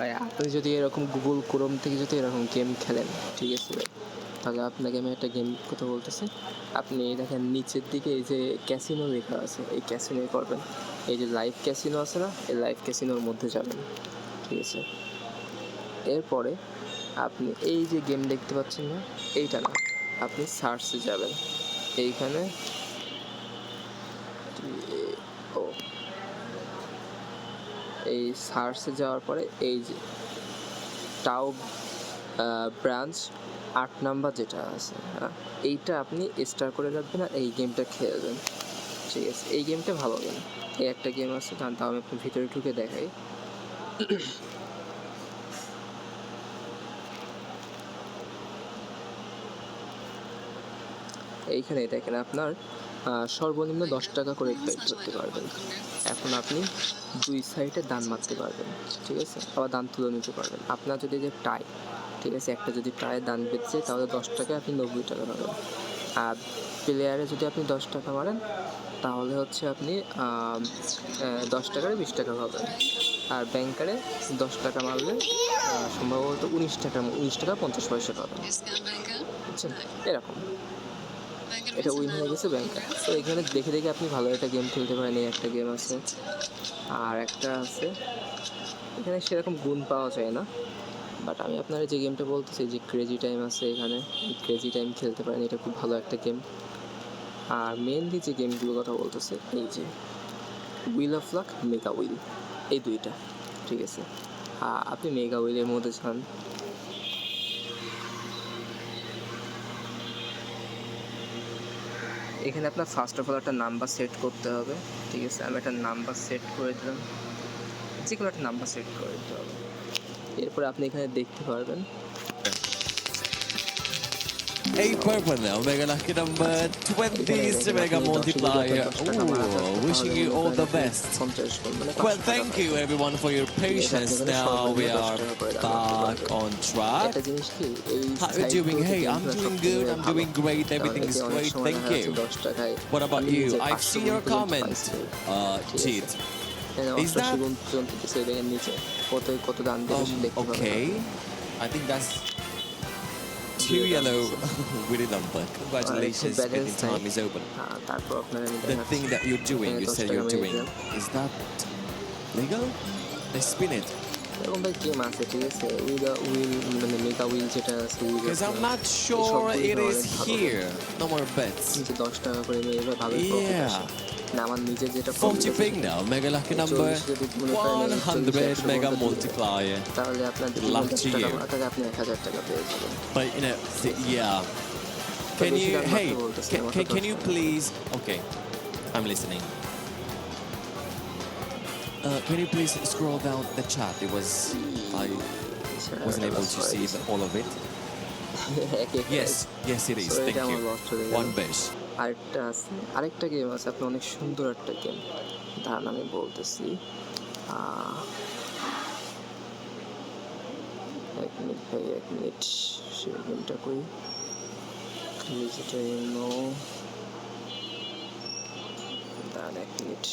ভাই আপনি যদি এরকম গুগল ক্রোম থেকে যদি এরকম গেম খেলেন, ঠিক আছে ভাই, তাহলে আপনাকে আমি একটা গেম কথা বলতেছি। আপনি দেখেন নিচের দিকে এই যে ক্যাসিনো লেখা আছে, এই ক্যাসিনোই করবেন। এই যে লাইভ ক্যাসিনো আছে না, এই লাইভ ক্যাসিনোর মধ্যে যাবেন, ঠিক আছে। এরপরে আপনি এই যে গেম দেখতে পাচ্ছেন না, এইটা না, আপনি সার্চে যাবেন। এইখানে ও এই সার্চে যাওয়ার পরে এই যে টাও ব্রাঞ্চ 8 নাম্বার যেটা আছে, এইটা আপনি স্টার করে রাখবেন আর এই গেমটা খেলবেন, ঠিক আছে। এই গেমটা ভালো গেম। এই একটা গেম আছে, তার আমি আপনার ভিতরে ঢুকে দেখাই। এইখানে দেখেন আপনার সর্বনিম্ন 10 টাকা করে বেট করতে পারবেন। এখন আপনি দুই সাইডে দান মারতে পারবেন, ঠিক আছে, আবার দান তুলে নিতে পারবেন। আপনার যদি যে টাই, ঠিক আছে, একটা যদি টায়ে দান বেঁচে তাহলে 10 টাকায় আপনি 90 টাকা পাবেন। আর প্লেয়ারে যদি আপনি 10 টাকা মারেন তাহলে হচ্ছে আপনি 10 টাকায় 20 টাকা পাবেন। আর ব্যাংকারে 10 টাকা মারলে সম্ভবত 19 টাকা 50 পয়সা পাবেন, বুঝছেন, এরকম। এটা উইন হয়ে গেছে ব্যাংকার। তো এখানে দেখে দেখে আপনি ভালো একটা গেম খেলতে পারেন। এই একটা গেম আছে, আর একটা আছে, এখানে সেরকম গুণ পাওয়া যায় না, বাট আমি আপনার যে গেমটা বলতেছি যে ক্রেজি টাইম আছে, এখানে ক্রেজি টাইম খেলতে পারেন, এটা খুব ভালো একটা গেম। আর মেনলি যে গেমগুলোর কথা বলতেছে এই যে wheel of luck, mega wheel, এই দুইটা, ঠিক আছে। আপনি মেগা হুইলের মধ্যে যান। এখানে আপনার ফার্স্ট অফ অল একটা নাম্বার সেট করতে হবে, ঠিক আছে। আমি একটা নাম্বার সেট করে দিলাম, যে কোনো একটা নাম্বার সেট করে দিতে হবে। এরপরে আপনি এখানে দেখতে পারবেন 8 purple now, mega lucky number 20 is the mega multiplier. Ooh, wishing you all the best. Well, thank you everyone for your patience. Now we are back on track. How are you doing? Hey, I'm doing good, I'm doing great, everything is great, thank you. What about you? I've seen your comment, Cheat. Is that... okay, I think that's 2 yellow with a number. Congratulations, betting time is open. The thing that you're doing, you said you're doing, is that legal? They spin it. Because I'm not sure it is here. No more bets. Yeah. 40 ping now, mega lucky number 100 mega multiplier. Luck to you. But you know, yeah. Can you, hey, can you please, okay, I'm listening. Can you please scroll down the chat? I wasn't able to see all of it. Yes it is, thank you. One base. আরেকটা game আছে, আপনি অনেক সুন্দর একটা game, তার আমি বলতেছি। এক মিনিট সেই গেমটা কই, দাঁড়ান 1 মিনিট।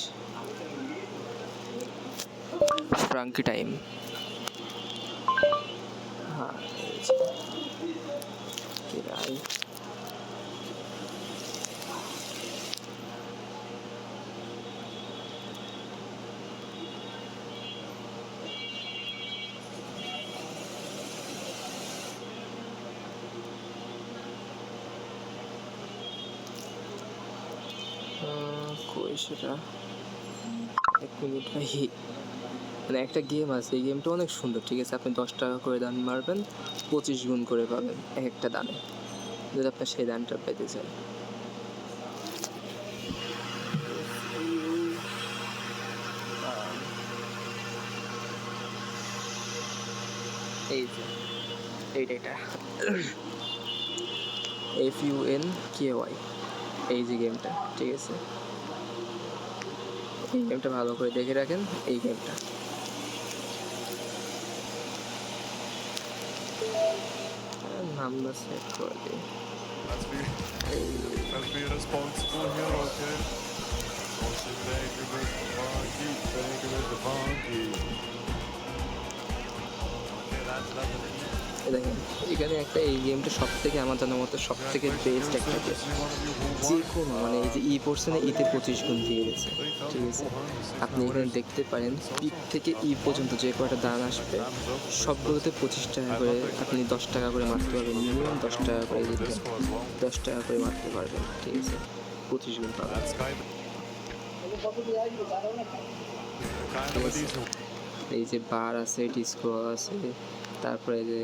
ফ্রাঙ্কি টাইম, হ্যাঁ কই সেটা, 1 মিনিট ভাই। মানে একটা গেম আছে, এই গেমটা অনেক সুন্দর, ঠিক আছে। আপনি 10 টাকা করে দান মারবেন, 25 গুণ করে পাবেন এক একটা দানে, যদি আপনার সেই দানটা পেতে চান। এই যে এইটা FUNKY, এই যে গেমটা, ঠিক আছে। এই গেমটা ভালো করে দেখে রাখেন, এই গেমটা। নাম্বার সেট করে দিই। Let's be responsible here, okay? Don't you take it with the funky, take it with the funky. এই দেখেন এখানে একটা এই গেমটা সব থেকে আমার জানার মতো সব থেকে বেস্ট একটা গেম। যে কোনো মানে এই যে পোর্শনে ইতে 25 গুণ দিয়ে গেছে, ঠিক আছে। আপনি এখানে দেখতে পারেন পিক থেকে পর্যন্ত যে কয়টা দান আসবে সবগুলোতে 25 টাকা করে, আপনি 10 টাকা করে মারতে পারবেন, মিনিমাম 10 টাকা করে দিবেন, 10 টাকা করে মারতে পারবেন, ঠিক আছে। 25 গুণ পাবেন। That's kind of a decent. এই যে বার আছে, ডিস্কো আছে, তারপরে যে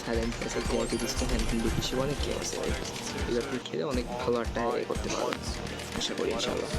সাইলেন্ট আছে, জিআইপি ডিস্কো, হ্যান্ড বেশি অনেক গেম আছে। এগুলো আপনি খেলে অনেক ভালো একটা করতে পারবেন, আশা করি ইনশাআল্লাহ।